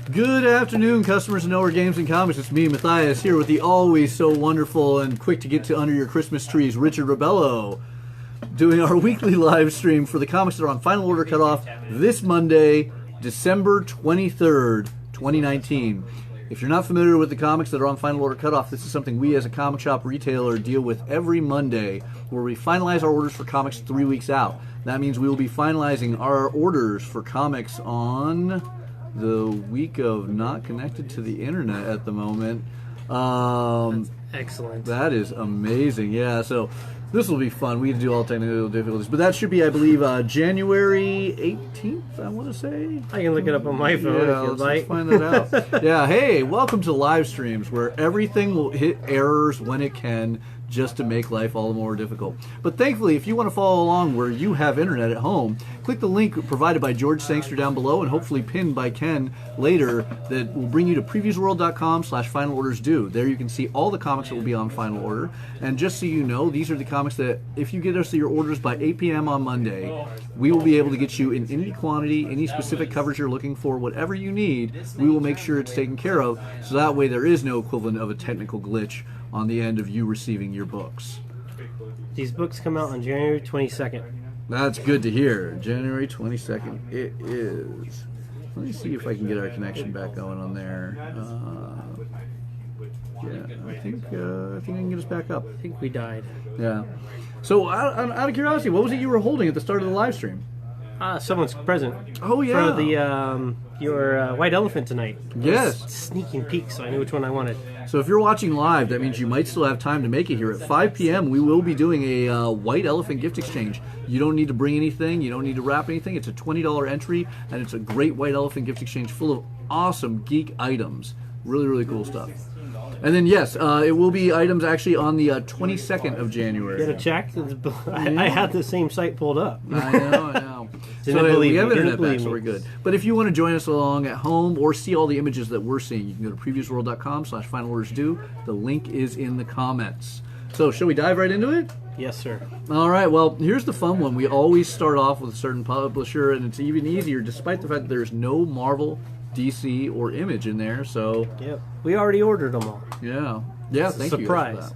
Good afternoon, customers of Knowhere Games and Comics. It's me, Matthias, here with the always so wonderful and quick to get to under your Christmas trees, Richard Rebello, doing our weekly live stream for the comics that are on final order cutoff this Monday, December 23rd, 2019. If you're not familiar with the comics that are on final order cutoff, this is something we as a comic shop retailer deal with every Monday, where we finalize our orders for comics 3 weeks out. That means we will be finalizing our orders for comics on the week of not connected to the internet at the moment. That's excellent. That is amazing. Yeah, so this will be fun. We do all technical difficulties, but that should be, I believe, January 18th, I want to say. I can look it up on my phone if you'd like. Let's find that out. Yeah, hey, welcome to live streams where everything will hit errors when it can, just to make life all the more difficult. But thankfully, if you want to follow along where you have internet at home, click the link provided by George Sangster down below and hopefully pinned by Ken later that will bring you to previewsworld.com/final orders due. There you can see all the comics that will be on final order. And just so you know, these are the comics that if you get us your orders by 8 p.m. on Monday, we will be able to get you in any quantity, any specific covers you're looking for, whatever you need, we will make sure it's taken care of, so that way there is no equivalent of a technical glitch on the end of you receiving your books. These books come out on January 22nd. That's good to hear. January 22nd it is. Let me see if I can get our connection back going on there. Yeah, I think I can get us back up. I think we died. Yeah. So, out of curiosity, what was it you were holding at the start of the live stream? Someone's present. Oh, yeah. For the your white elephant tonight. Yes. Sneaking peek, so I knew which one I wanted. So if you're watching live, that means you might still have time to make it here. At 5 p.m., we will be doing a white elephant gift exchange. You don't need to bring anything. You don't need to wrap anything. It's a $20 entry, and it's a great white elephant gift exchange full of awesome geek items. Really, really cool stuff. And then, yes, it will be items actually on the 22nd of January. You got to check? I had the same site pulled up. I know. So we have internet back, so we're good. But if you want to join us along at home or see all the images that we're seeing, you can go to previewsworld.com/final orders due. The link is in the comments. So, shall we dive right into it? Yes, sir. All right, well, here's the fun one. We always start off with a certain publisher, and it's even easier despite the fact that there's no Marvel, DC, or Image in there, so... Yep. We already ordered them all. Yeah, thank you guys for that.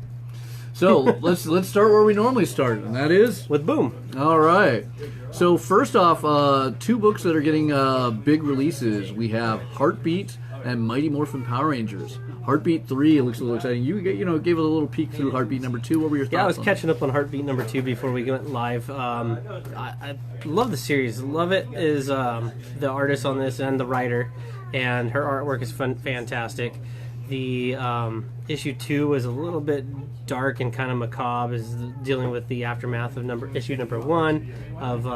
So, let's start where we normally start, and that is... with Boom. All right. So, first off, two books that are getting big releases. We have Heartbeat and Mighty Morphin Power Rangers. Heartbeat 3 looks a little exciting. You gave it a little peek through Heartbeat number 2. What were your thoughts? Yeah, I was catching up on Heartbeat number 2 before we went live. I love the series. Love it is the artist on this and the writer, and her artwork is fantastic. The issue 2 was a little bit dark and kind of macabre, is dealing with the aftermath of issue number 1 of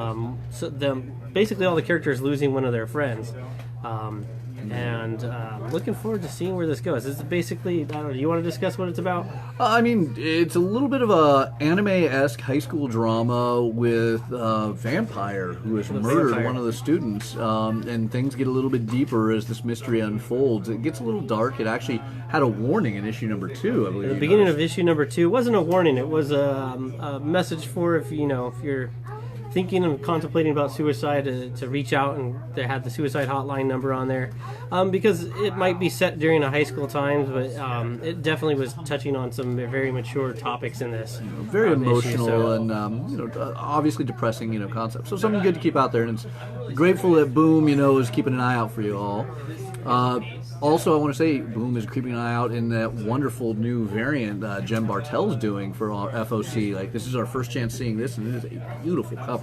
basically all the characters losing one of their friends. And looking forward to seeing where this goes. This is basically, I don't know, do you want to discuss what it's about? I mean, it's a little bit of a anime-esque high school drama with a vampire who has murdered one of the students, and things get a little bit deeper as this mystery unfolds. It gets a little dark. It actually had a warning in issue number 2, I believe. At the beginning of issue number 2 wasn't a warning. It was a message for if you're thinking and contemplating about suicide, to reach out, and they had the suicide hotline number on there, because it might be set during a high school times, but it definitely was touching on some very mature topics in this. Very emotional and obviously depressing concept. So something good to keep out there, and it's grateful that Boom is keeping an eye out for you all. Also, I want to say Boom is keeping an eye out in that wonderful new variant Jen Bartel's doing for our FOC. Like, this is our first chance seeing this, and it is a beautiful cover.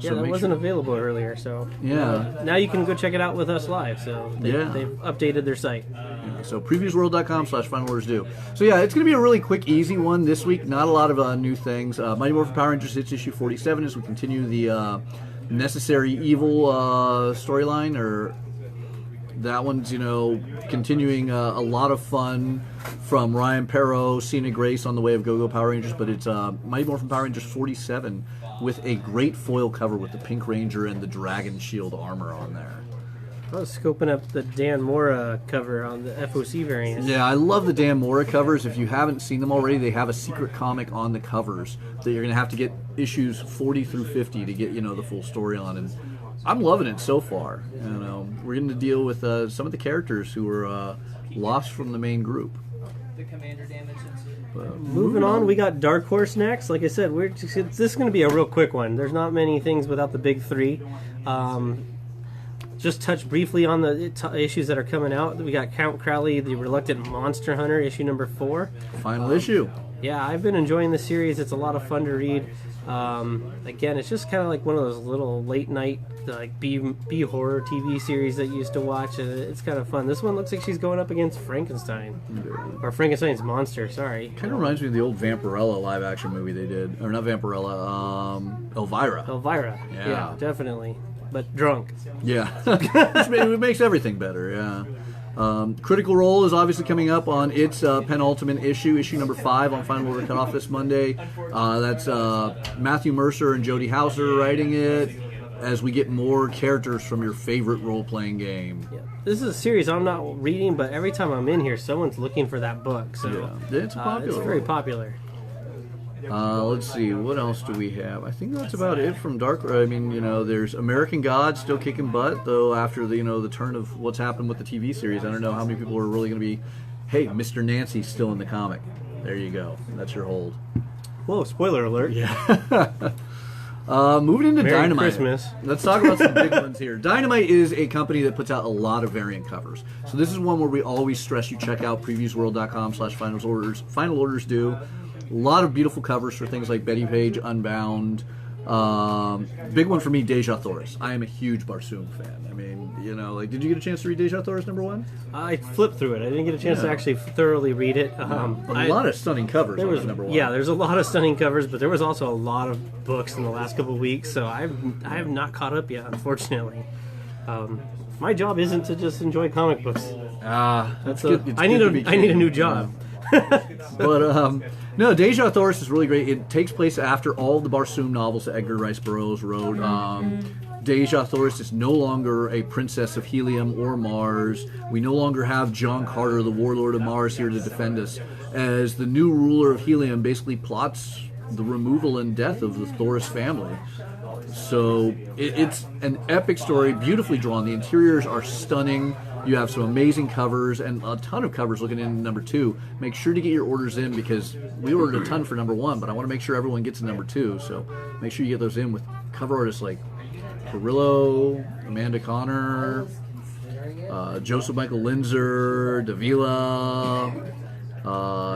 Yeah, that wasn't available earlier, so yeah. Now you can go check it out with us live. So they've updated their site. Yeah, so previewsworld.com/final orders due. So yeah, it's going to be a really quick, easy one this week. Not a lot of new things. Mighty Morphin Power Rangers, it's issue 47 as we continue the Necessary Evil storyline, or... That one's, continuing a lot of fun from Ryan Perro, Cena Grace on the way of Go-Go Power Rangers, but it's Mighty Morphin Power Rangers 47 with a great foil cover with the Pink Ranger and the Dragon Shield armor on there. I was scoping up the Dan Mora cover on the FOC variant. Yeah, I love the Dan Mora covers. If you haven't seen them already, they have a secret comic on the covers that you're going to have to get issues 40 through 50 to get, the full story on. And I'm loving it so far. You know, we're getting to deal with some of the characters who were lost from the main group. Moving on, we got Dark Horse next. Like I said, this is going to be a real quick one. There's not many things without the big three. Just touch briefly on the issues that are coming out. We got Count Crowley, the Reluctant Monster Hunter, issue number 4. Final issue. Yeah, I've been enjoying the series. It's a lot of fun to read. Again, it's just kind of like one of those little late night like B horror TV series that you used to watch, and it's kind of fun. This one looks like she's going up against Frankenstein, or Frankenstein's monster. Sorry, kind of reminds me of the old Vampirella live action movie they did, or not Vampirella, Elvira. Elvira, yeah, definitely, but drunk. Yeah, it makes everything better. Yeah. Critical Role is obviously coming up on its penultimate issue number 5 on Final Order Cutoff this Monday. That's Matthew Mercer and Jody Hauser writing it, as we get more characters from your favorite role-playing game. Yeah. This is a series I'm not reading, but every time I'm in here, someone's looking for that book. So yeah. It's popular. It's very popular. Let's see, what else do we have? I think that's about it from Dark. I mean, you know, there's American Gods still kicking butt, though after the turn of what's happened with the TV series. I don't know how many people are really going to be, hey, Mr. Nancy's still in the comic. There you go. That's your hold. Whoa, spoiler alert. Yeah. Moving into Merry Dynamite. Christmas. Let's talk about some big ones here. Dynamite is a company that puts out a lot of variant covers. So this is one where we always stress you check out previewsworld.com/finals orders. Final orders do. A lot of beautiful covers for things like Betty Page, Unbound. Big one for me, Deja Thoris. I am a huge Barsoom fan. I mean, you know, like, did you get a chance to read Deja Thoris #1? I flipped through it. I didn't get a chance to actually thoroughly read it. A lot of stunning covers on #1. Yeah, there's a lot of stunning covers, but there was also a lot of books in the last couple of weeks, so I have not caught up yet, unfortunately. My job isn't to just enjoy comic books. That's good. I need a new job. But no, Deja Thoris is really great. It takes place after all the Barsoom novels that Edgar Rice Burroughs wrote. Deja Thoris is no longer a princess of Helium or Mars. We no longer have John Carter, the warlord of Mars, here to defend us, as the new ruler of Helium basically plots the removal and death of the Thoris family. So it's an epic story, beautifully drawn. The interiors are stunning. You have some amazing covers and a ton of covers looking in #2. Make sure to get your orders in, because we ordered a ton for #1, but I want to make sure everyone gets to #2. So make sure you get those in with cover artists like Perillo, Amanda Connor, Joseph Michael Linzer, Davila,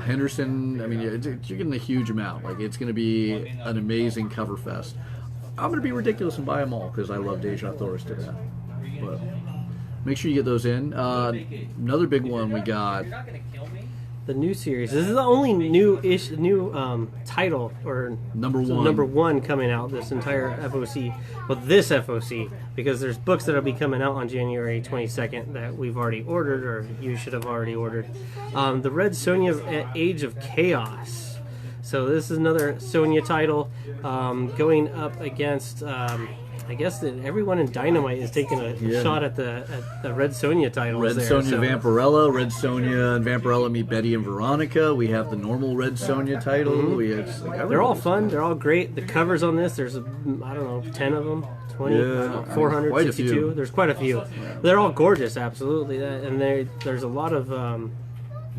Henderson. I mean, you're getting a huge amount. Like, it's going to be an amazing cover fest. I'm going to be ridiculous and buy them all because I love Deja Thoris to death. But make sure you get those in. Another big one we got. The new series. This is the only new title or #1 coming out this entire FOC. Well, this FOC, because there's books that'll be coming out on January 22nd that we've already ordered, or you should have already ordered. The Red Sonja Age of Chaos. So this is another Sonja title going up against. I guess that everyone in Dynamite is taking a shot at the Red Sonja titles. Red Sonja Vampirella, Red Sonja and Vampirella meet Betty and Veronica. We have the normal Red Sonja title. Mm-hmm. They're all fun. They're all great. The covers on this, there's 10 of them, 20, 462. There's quite a few. Yeah. They're all gorgeous, absolutely. And there's a lot of.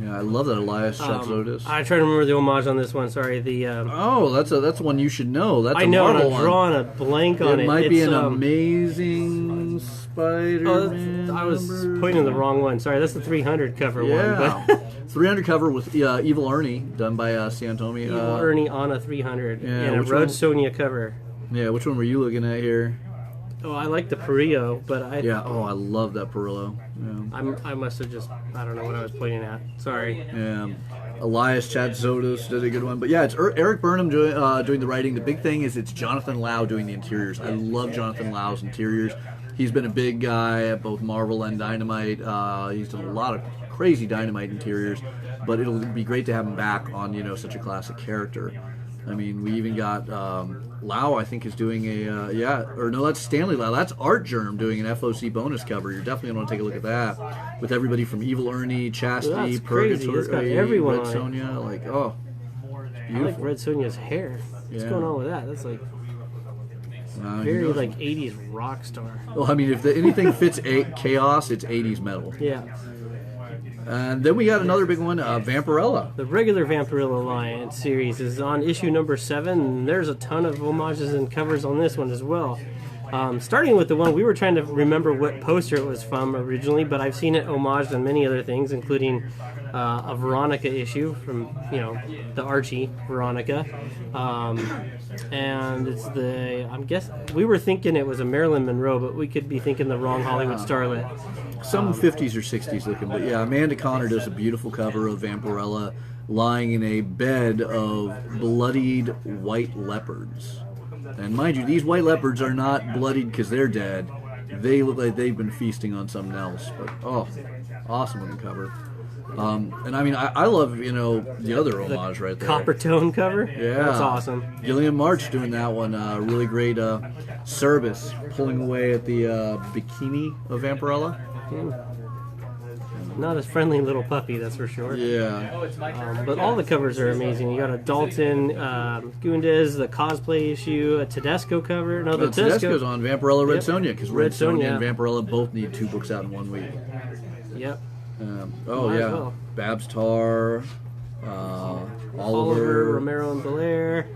Yeah, I love that Elias Chatzodis. I try to remember the homage on this one. Sorry, that's one you should know. That's I know, a Marvel and I'm drawing a blank on it. It might be an Amazing Spider-Man. I was pointing to the wrong one. Sorry, that's the 300 cover one. But 300 cover with Evil Ernie, done by Santomi. Evil Ernie on a 300 and a Red Sonja cover. Yeah, which one were you looking at here? Oh, I like the Perillo, but I love that Perillo. Yeah. I must have just, I don't know what I was pointing at. Sorry. Yeah. Elias Chatzodis did a good one. But yeah, it's Eric Burnham doing the writing. The big thing is it's Jonathan Lau doing the interiors. I love Jonathan Lau's interiors. He's been a big guy at both Marvel and Dynamite. He's done a lot of crazy Dynamite interiors. But it'll be great to have him back on, such a classic character. I mean, we even got Lau, I think, is doing that's Stanley Lau. That's Art Germ doing an FOC bonus cover. You're definitely going to want to take a look at that. With everybody from Evil Ernie, Chastity, Purgatory, everyone Red Sonja. Like, beautiful. I like Red Sonja's hair. What's going on with that? That's like... Very like 80s rock star. Well, I mean, if anything fits chaos, it's 80s metal. Yeah. And then we got another big one, Vampirella. The regular Vampirella Alliance series is on issue number 7, and there's a ton of homages and covers on this one as well. Starting with the one, we were trying to remember what poster it was from originally, but I've seen it homaged on many other things, including a Veronica issue from, the Archie Veronica. And it's we were thinking it was a Marilyn Monroe, but we could be thinking the wrong Hollywood starlet. Some 50s or 60s looking, but yeah, Amanda Connor does a beautiful cover of Vampirella lying in a bed of bloodied white leopards. And mind you, these white leopards are not bloodied because they're dead. They look like they've been feasting on something else. But, awesome looking cover. And I mean, I love, the other homage right there. Copper tone cover? Yeah. That's awesome. Gillian March doing that one. Really great service, pulling away at the bikini of Vampirella. Not a friendly little puppy, that's for sure. Yeah. But all the covers are amazing. You got a Dalton, Gundez, the cosplay issue, a Tedesco cover. No, the Tedesco's on Vampirella Red Sonja, because Red Sonja Sonja and Vampirella both need 2 books out in 1 week. Yep. Might as well. Babs Tarr, Oliver Romero and Belair,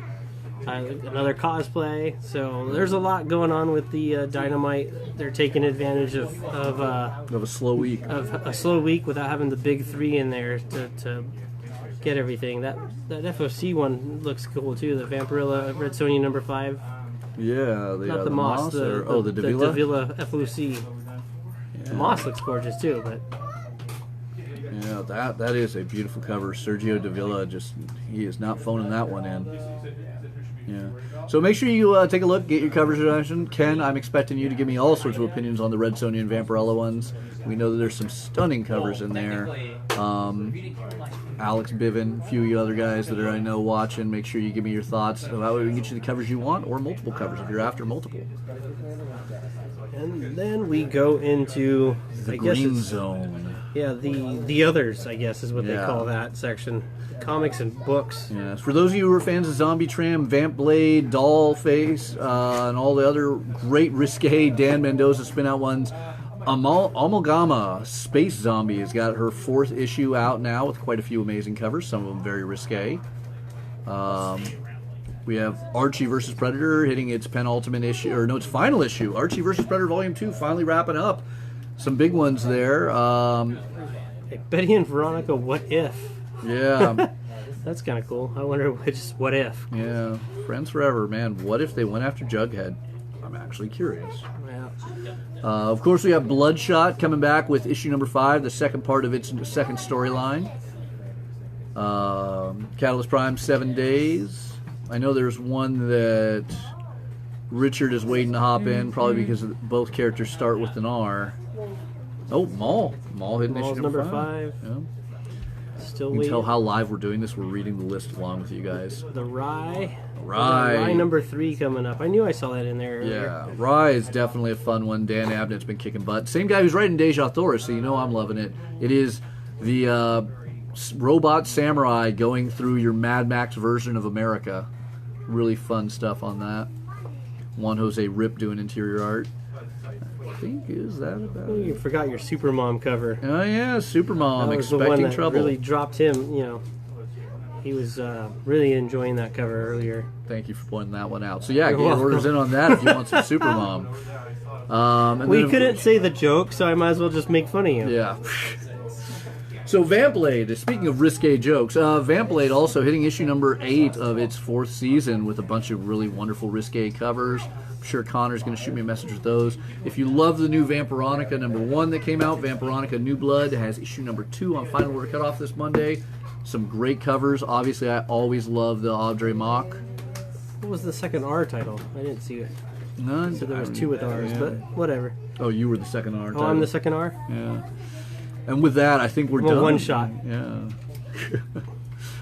another cosplay. So there's a lot going on with the Dynamite. They're taking advantage of a slow week. Of a slow week without having the big 3 in there to get everything. That FOC one looks cool too. The Vampirella Red Sonja number 5. Yeah, not the Moss. The Davila? The Davila FOC. Yeah. The Moss looks gorgeous too, but. Yeah, that is a beautiful cover. Sergio Davila, he is not phoning that one in. Yeah. So make sure you take a look, get your cover suggestion. Ken, I'm expecting you to give me all sorts of opinions on the Red Sonja and Vampirella ones. We know that there's some stunning covers in there. Alex Biven, a few other guys that I know watching. Make sure you give me your thoughts about we can get you the covers you want, or multiple covers if you're after multiple. And then we go into the Green Zone. Yeah, the others, I guess, is what they call that section. Comics and books. Yes. For those of you who are fans of Zombie Tram, Vamp Blade, Dollface, and all the other great risque Dan Mendoza spin-out ones, Amalgama Space Zombie has got her 4th issue out now with quite a few amazing covers, some of them very risque. We have Archie vs. Predator hitting its penultimate issue, its final issue. Archie vs. Predator Volume 2 finally wrapping up. Some big ones there. Hey, Betty and Veronica, What If? Yeah. That's kind of cool. I wonder which What If. Yeah. Friends Forever, man. What if they went after Jughead? I'm actually curious. Yeah. Of course, we have Bloodshot coming back with issue number 5, the second part of its second storyline. Catalyst Prime, 7 Days. I know there's one that Richard is waiting to hop in, probably because both characters start with an R. Oh, Maul hitting issue number 5. Yeah. Still you can waiting. tell how live we're doing this. We're reading the list along with you guys. The Rye. Rye number 3 coming up. I knew I saw that in there earlier. Yeah, Rye is definitely a fun one. Dan Abnett's been kicking butt. Same guy who's writing Deja Thoris, so you know I'm loving it. It is the robot samurai going through your Mad Max version of America. Really fun stuff on that. Juan Jose Rip doing interior art. I think is that about it? You forgot your Supermom cover. Oh yeah, Supermom, that was Expecting the one that Trouble. Really dropped him. He was really enjoying that cover earlier. Thank you for pointing that one out. So yeah, get your orders in on that if you want some Supermom. We couldn't say the joke, so I might as well just make fun of you. Yeah. So Vampblade, speaking of risque jokes, Vampblade also hitting issue number 8 of its 4th season with a bunch of really wonderful risque covers. I'm sure Connor's going to shoot me a message with those. If you love the new Vampironica number 1 that came out, Vampironica New Blood has issue number 2 on Final Order Cutoff this Monday. Some great covers. Obviously, I always love the Audrey Mock. What was the second R title? I didn't see it. None. So there was 2 with R's, but whatever. Oh, you were the second R title. Oh, I'm the second R? Yeah. And with that, I think we're done. One shot. Yeah.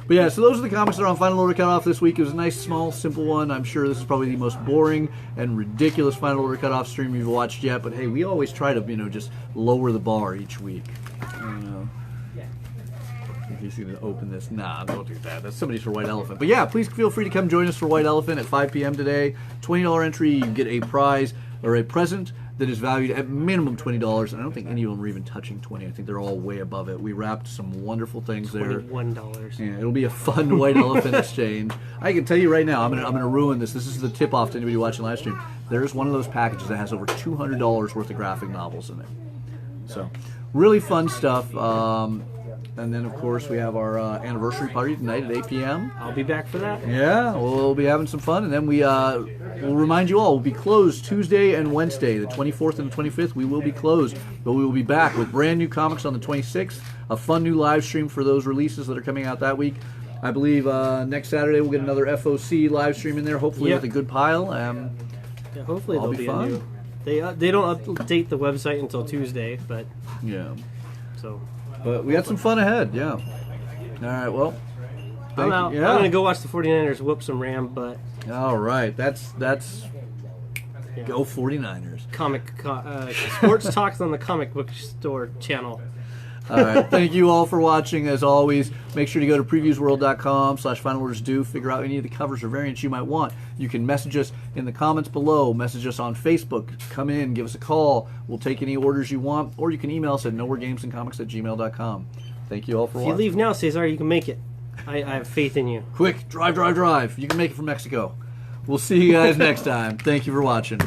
But yeah, so those are the comics that are on Final Order Cutoff this week. It was a nice, small, simple one. I'm sure this is probably the most boring and ridiculous Final Order Cutoff stream you've watched yet. But hey, we always try to, just lower the bar each week. He's going to open this. Nah, don't do that. That's somebody's for White Elephant. But yeah, please feel free to come join us for White Elephant at 5 p.m. today. $20 entry, you can get a prize or a present that is valued at minimum $20. And I don't think any of them are even touching 20. I think they're all way above it. We wrapped some wonderful things there. $21. Yeah, it'll be a fun White Elephant exchange. I can tell you right now, I'm gonna ruin this. This is the tip off to anybody watching live stream. There's one of those packages that has over $200 worth of graphic novels in it. So, really fun stuff. And then, of course, we have our anniversary party tonight at 8 p.m. I'll be back for that. Yeah, we'll be having some fun. And then we'll remind you all, we'll be closed Tuesday and Wednesday, the 24th and the 25th. We will be closed, but we will be back with brand new comics on the 26th. A fun new live stream for those releases that are coming out that week. I believe next Saturday we'll get another FOC live stream in there, hopefully with a good pile. Yeah, hopefully I'll there'll be fun. a new. They don't update the website until Tuesday, but Yeah. so. But we got some fun ahead, yeah. All right, well. I'm out. Yeah. I'm gonna go watch the 49ers whoop some Ram butt. All right, that's go 49ers. Sports talks on the comic book store channel. All right, thank you all for watching. As always, make sure to go to previewsworld.com/finalordersdue. Figure out any of the covers or variants you might want. You can message us in the comments below. Message us on Facebook. Come in, give us a call. We'll take any orders you want, or you can email us at knowheregamesandcomics@gmail.com. Thank you all for If watching. you leave now, Cesar, you can make it. I have faith in you. Quick, drive. You can make it from Mexico. We'll see you guys next time. Thank you for watching.